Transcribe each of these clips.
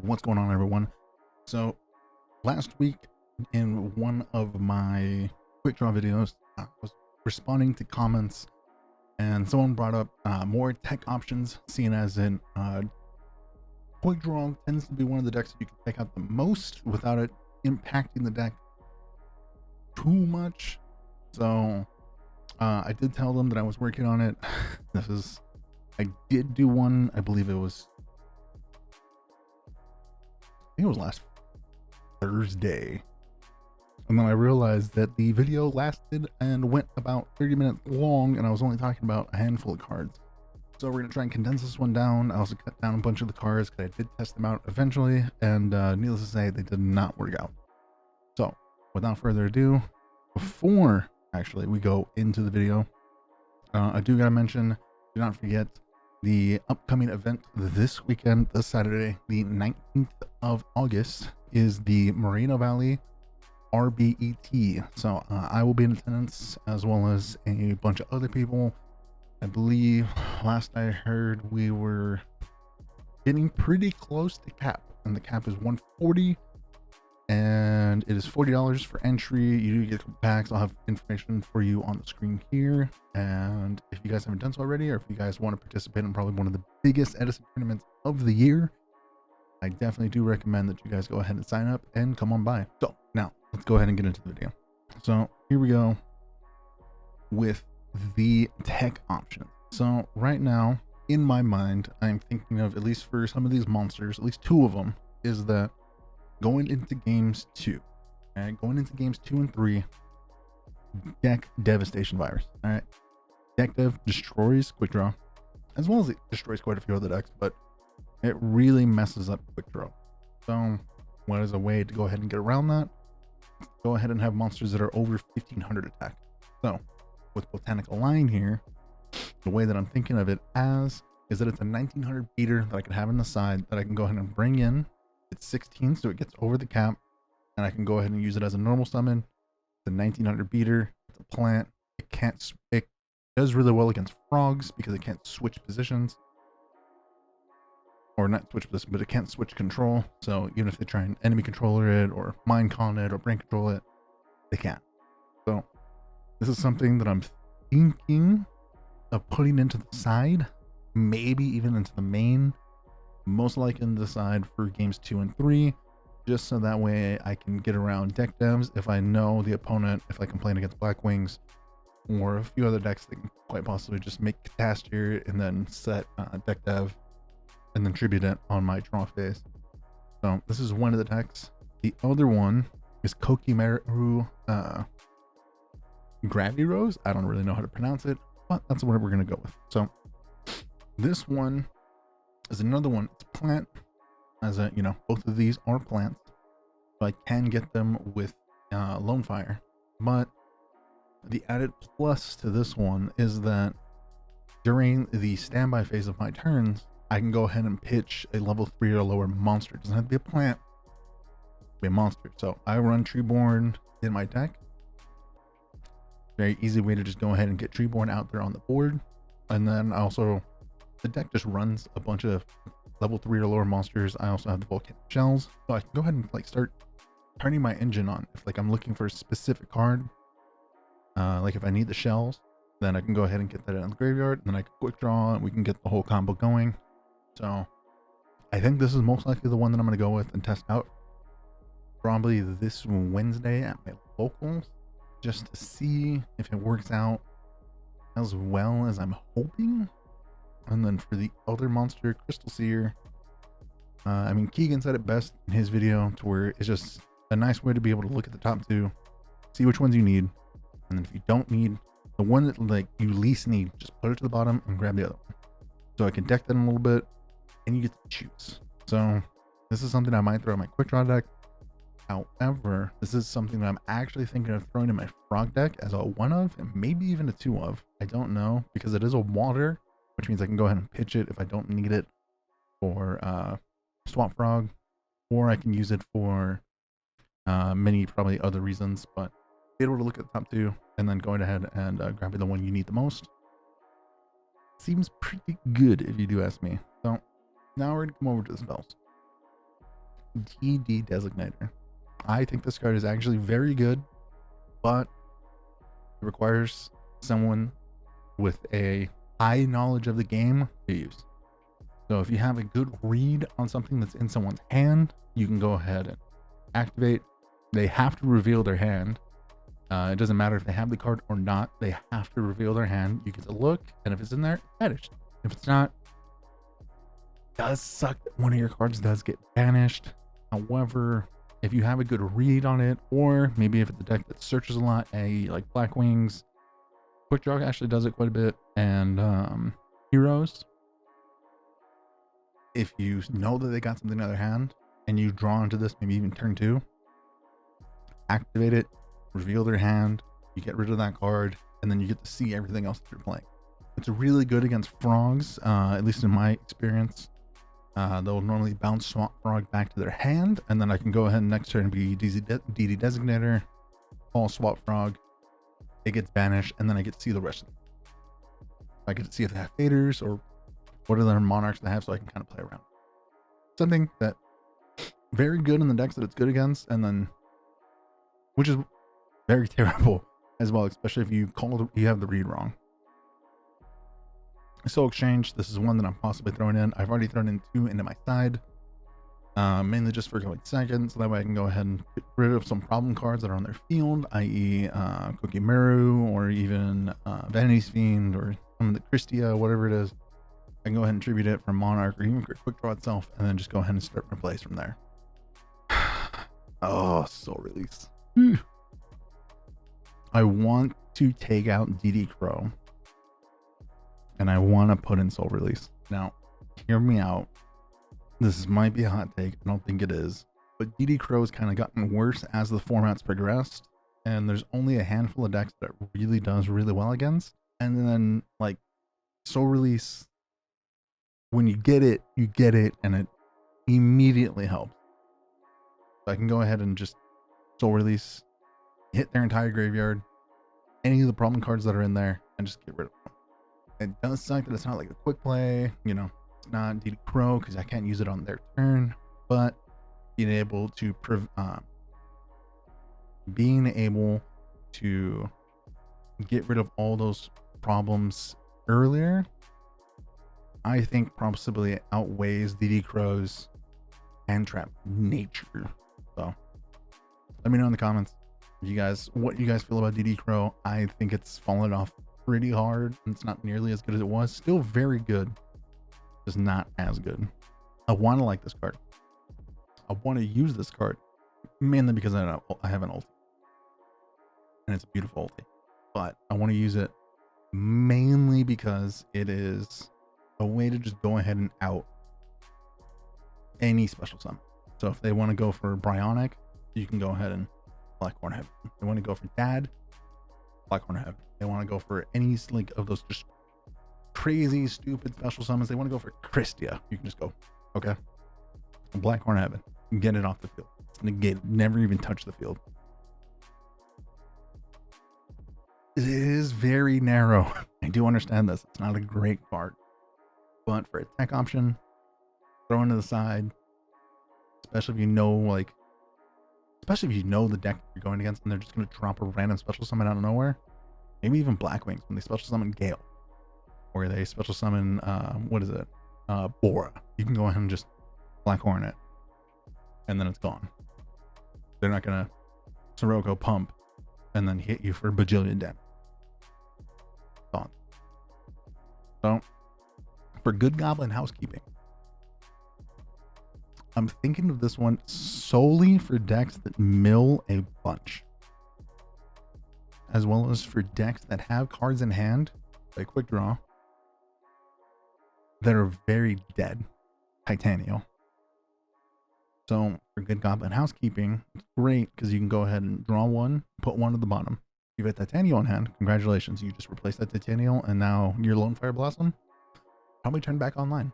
What's going on, everyone? So last week in one of my QuickDraw videos, I was responding to comments and someone brought up more tech options, seeing as in QuickDraw tends to be one of the decks that you can take out the most without it impacting the deck too much. So I did tell them that I was working on it. I did do one, I believe it was last Thursday, and then I realized that the video lasted and went about 30 minutes long, and I was only talking about a handful of cards. So we're gonna try and condense this one down. I also cut down a bunch of the cards because I did test them out eventually, and needless to say, they did not work out. So without further ado, before actually we go into the video, I do gotta mention, do not forget the upcoming event this weekend, this Saturday, the 19th of August, is the Moreno Valley RBET. So I will be in attendance, as well as a bunch of other people. I believe last I heard we were getting pretty close to cap, and the cap is 140, and it is $40 for entry. You do get packs. I'll have information for you on the screen here, and if you guys haven't done so already, or if you guys want to participate in probably one of the biggest Edison tournaments of the year, I definitely do recommend that you guys go ahead and sign up and come on by. So now let's go ahead and get into the video. So here we go with the tech options. So right now in my mind, I'm thinking of, at least for some of these monsters, at least two of them, is that going into games 2, all right, going into games 2 and 3, deck devastation virus. All right, deck dev destroys QuickDraw, as well as it destroys quite a few other decks, but it really messes up QuickDraw. So what is a way to go ahead and get around that? Go ahead and have monsters that are over 1500 attack. So with Botanical Line here, the way that I'm thinking of it as is that it's a 1900 beater that I can have on the side that I can go ahead and bring in. It's 16, so it gets over the cap, and I can go ahead and use it as a normal summon. The 1900 beater, it's a plant. It does really well against frogs because it can't switch positions, or not switch position, but it can't switch control. So even if they try and enemy controller it, or mind con it, or brain control it, they can't. So this is something that I'm thinking of putting into the side, maybe even into the main. Most likely in the side for games 2 and 3, just so that way I can get around deck devs if I know the opponent, if I can play against Black Wings or a few other decks that can quite possibly just make Catastrophe and then set deck dev and then tribute it on my draw phase. So this is one of the decks. The other one is Kokimaru Gravity Rose. I don't really know how to pronounce it, but that's what we're gonna go with. So this one is another one. It's plant, as a, you know, both of these are plants, so I can get them with Lone Fire. But the added plus to this one is that during the standby phase of my turns, I can go ahead and pitch a level 3 or lower monster. It doesn't have to be a plant, be a monster. So I run Treeborn in my deck. Very easy way to just go ahead and get Treeborn out there on the board, and then also the deck just runs a bunch of level 3 or lower monsters. I also have the volcanic shells, so I can go ahead and like start turning my engine on. If like I'm looking for a specific card, like if I need the shells, then I can go ahead and get that in the graveyard, and then I can quick draw and we can get the whole combo going. So I think this is most likely the one that I'm going to go with and test out probably this Wednesday at my locals, just to see if it works out as well as I'm hoping. And then for the other monster, Crystal Seer, I mean, Keegan said it best in his video, to where it's just a nice way to be able to look at the top 2, see which ones you need, and then if you don't need the one that like you least need, just put it to the bottom and grab the other one. So I can deck that in a little bit, and you get to choose. So this is something I might throw in my quick draw deck. However, this is something that I'm actually thinking of throwing in my frog deck as a 1 of, and maybe even a 2 of. I don't know, because it is a water, which means I can go ahead and pitch it if I don't need it for Swamp Frog, or I can use it for many probably other reasons. But be able to look at the top 2 and then going ahead and grabbing the one you need the most seems pretty good if you do ask me. So now we're gonna come over to the spells. DD Designator. I think this card is actually very good, but it requires someone with a high knowledge of the game to use. So if you have a good read on something that's in someone's hand, you can go ahead and activate. They have to reveal their hand. It doesn't matter if they have the card or not. They have to reveal their hand. You get to look, and if it's in there, it's banished. If it's not, it does suck that one of your cards does get banished. However, if you have a good read on it, or maybe if it's a deck that searches a lot, like Black Wings, QuickDraw actually does it quite a bit, and Heroes. If you know that they got something in their hand and you draw into this, maybe even turn 2, activate it, reveal their hand, you get rid of that card, and then you get to see everything else that you're playing. It's really good against frogs, at least in my experience. They'll normally bounce Swamp Frog back to their hand, and then I can go ahead and next turn be DD Designator, call Swamp Frog, it gets banished, and then I get to see the rest of them. I get to see if they have faders or what other monarchs they have, so I can kind of play around. Something that very good in the decks that it's good against, and then which is very terrible as well, especially if you have the read wrong. Soul Exchange, this is one that I'm possibly throwing in. I've already thrown in 2 into my side, mainly just for going second, so that way I can go ahead and get rid of some problem cards that are on their field, i.e. Cookie Meru, or even Vanity's Fiend, or some of the Christia, whatever it is. I can go ahead and tribute it from Monarch, or even QuickDraw itself, and then just go ahead and start my plays from there. Oh, Soul Release. I want to take out DD Crow, and I want to put in Soul Release. Now, hear me out. This might be a hot take. I don't think it is. But DD Crow has kind of gotten worse as the format's progressed, and there's only a handful of decks that it really does really well against. And then, like, Soul Release, when you get it, and it immediately helps. So I can go ahead and just Soul Release, hit their entire graveyard, any of the problem cards that are in there, and just get rid of them. It does suck that it's not like a quick play, you know, it's not DD Crow because I can't use it on their turn, but being able to get rid of all those problems earlier, I think possibly outweighs DD Crow's hand trap nature. So let me know in the comments what you guys feel about DD Crow. I think it's fallen off pretty hard. It's not nearly as good as it was. Still very good, just not as good. I want to like this card. I want to use this card mainly because I have an ulti, and it's a beautiful ulti. But I want to use it mainly because it is a way to just go ahead and out any special summon. So if they want to go for Bryonic, you can go ahead and Blackhorn Heaven. If they want to go for Dad, Blackhorn Heaven. They want to go for any like of those just crazy stupid special summons. They want to go for Christia. You can just go, okay, Blackhorn Heaven, get it off the field. It's negated. Never even touch the field. It is very narrow. I do understand this. It's not a great card, but for a tech option, throw it to the side, especially if you know the deck you're going against, and they're just going to drop a random special summon out of nowhere. Maybe even Black Wings when they special summon Gale, or they special summon Bora. You can go ahead and just Black Hornet, and then it's gone. They're not gonna Sirocco pump and then hit you for a bajillion damage. Gone. So for good Goblin Housekeeping, I'm thinking of this one solely for decks that mill a bunch, as well as for decks that have cards in hand, like QuickDraw, that are very dead. Titanial. So for good Goblin Housekeeping, it's great because you can go ahead and draw one, put one at the bottom. You've got Titanial in hand. Congratulations, you just replaced that Titanial, and now your Lone Fire Blossom probably turned back online.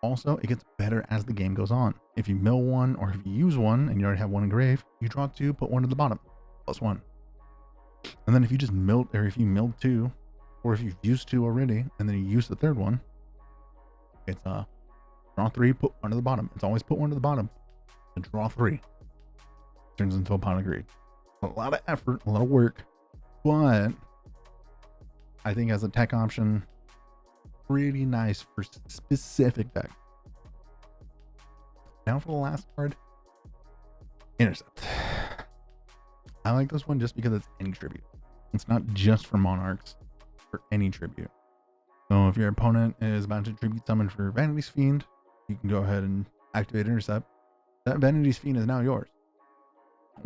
Also, it gets better as the game goes on. If you mill one, or if you use one and you already have one engraved, you draw 2, put one at the bottom, +1. And then if you just milled, or if you milled 2, or if you've used 2 already and then you use the third one, it's Draw 3, put 1 to the bottom. It's always put 1 to the bottom. And draw 3. Turns into a pot of greed. A lot of effort, a lot of work, but I think as a tech option, pretty nice for specific deck. Now for the last card, Intercept. I like this one just because it's any tribute. It's not just for monarchs, for any tribute. So if your opponent is about to tribute summon for Vanity's Fiend, you can go ahead and activate Intercept. That Vanity's Fiend is now yours.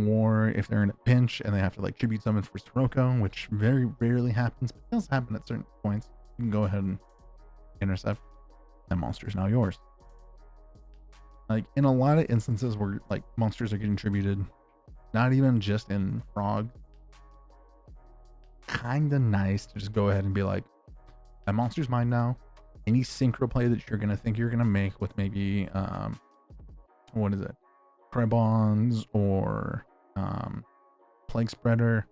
Or if they're in a pinch and they have to like tribute summon for Sirocco, which very rarely happens, but does happen at certain points, you can go ahead and Intercept. That monster is now yours. Like in a lot of instances where like monsters are getting tributed, not even just in Frog, kind of nice to just go ahead and be like, that monster's mine now. Any synchro play that you're gonna think you're gonna make with maybe what is it, Trebons or Plague Spreader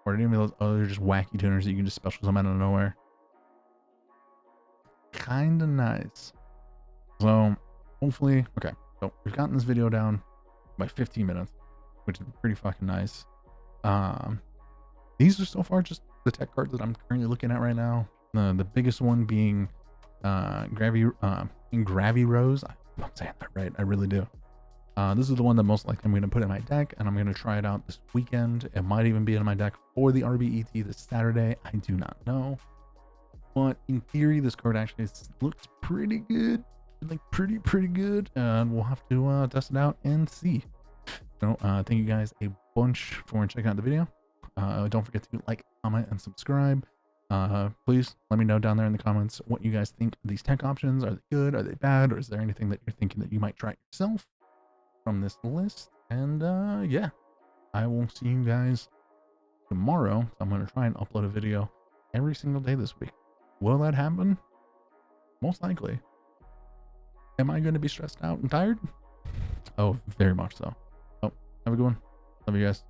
or any of those other just wacky tuners that you can just special summon out of nowhere, kind of nice. So hopefully, okay, so we've gotten this video down by 15 minutes, which is pretty fucking nice. These are so far just the tech cards that I'm currently looking at right now. The biggest one being Gravy Rose. I'm saying that right, I really do. This is the one that most likely I'm going to put in my deck, and I'm going to try it out this weekend. It might even be in my deck for the RBET this Saturday. I do not know, but in theory, this card actually looks pretty good, like pretty good, and we'll have to test it out and see. So thank you guys a bunch for checking out the video. Don't forget to like, comment, and subscribe. Please let me know down there in the comments what you guys think of these tech options. Are they good? Are they bad? Or is there anything that you're thinking that you might try yourself from this list? And yeah, I will see you guys tomorrow. I'm going to try and upload a video every single day this week. Will that happen? Most likely. Am I going to be stressed out and tired? Oh, very much so. Oh, have a good one. Love you guys.